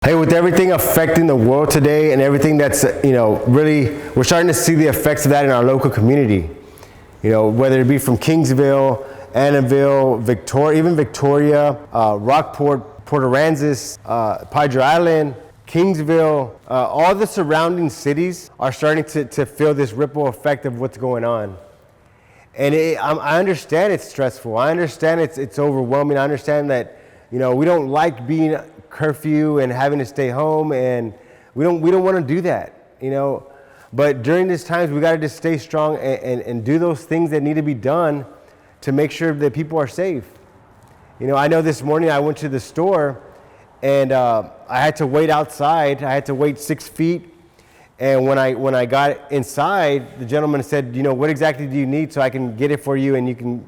Hey, with everything affecting the world today and everything that's, really, we're starting to see the effects of that in our local community. Whether it be from Kingsville, Annabelle, Victoria, even Victoria, Rockport, Port Aransas, Padre Island, Kingsville, all the surrounding cities are starting to feel this ripple effect of what's going on. And I understand it's stressful. I understand it's overwhelming. I understand that, we don't like being curfew and having to stay home, and we don't want to do that, But during these times, we got to just stay strong and do those things that need to be done to make sure that people are safe. I know this morning I went to the store and I had to wait outside. I had to wait 6 feet. And when I got inside, the gentleman said, what exactly do you need so I can get it for you and you can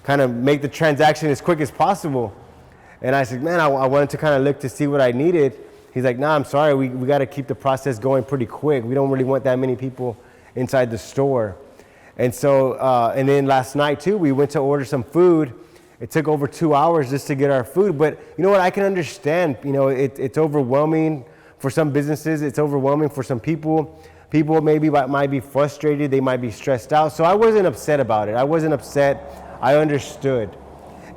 kind of make the transaction as quick as possible. And I said, man, I wanted to kind of look to see what I needed. He's like, nah, I'm sorry, we got to keep the process going pretty quick. We don't really want that many people inside the store. And so, and then last night too, we went to order some food. It took over 2 hours just to get our food. But you know what, I can understand, it's overwhelming for some businesses. It's overwhelming for some people. People maybe might be frustrated. They might be stressed out. So I wasn't upset about it. I wasn't upset. I understood.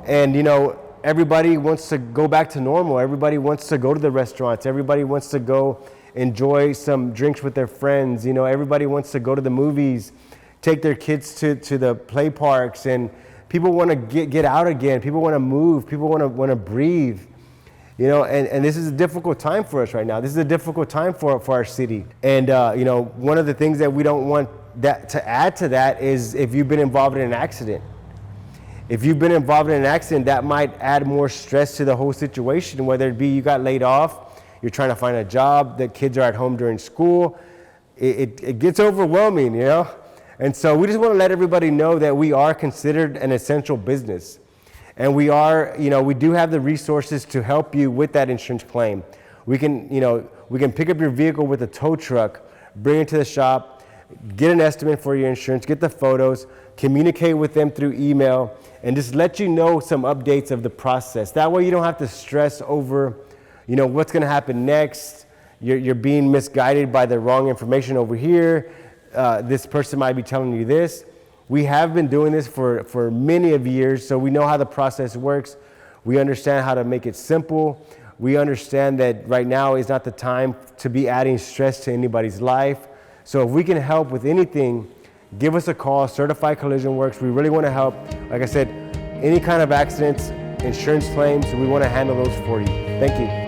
And everybody wants to go back to normal. Everybody wants to go to the restaurants. Everybody wants to go enjoy some drinks with their friends. Everybody wants to go to the movies, take their kids to the play parks, and people want to get out again. People want to move. People want to breathe. And this is a difficult time for us right now. This is a difficult time for our city. And one of the things that we don't want that to add to that is if you've been involved in an accident. If you've been involved in an accident, that might add more stress to the whole situation, whether it be you got laid off, you're trying to find a job, the kids are at home during school. It gets overwhelming, And so we just want to let everybody know that we are considered an essential business. And we are, we do have the resources to help you with that insurance claim. We can pick up your vehicle with a tow truck, bring it to the shop, get an estimate for your insurance, get the photos, communicate with them through email, and just let you know some updates of the process. That way you don't have to stress over, what's going to happen next. You're being misguided by the wrong information over here. This person might be telling you this. We have been doing this for many of years, so we know how the process works. We understand how to make it simple. We understand that right now is not the time to be adding stress to anybody's life. So if we can help with anything, give us a call. Certified Collision Works. We really want to help. Like I said, any kind of accidents, insurance claims, we want to handle those for you. Thank you.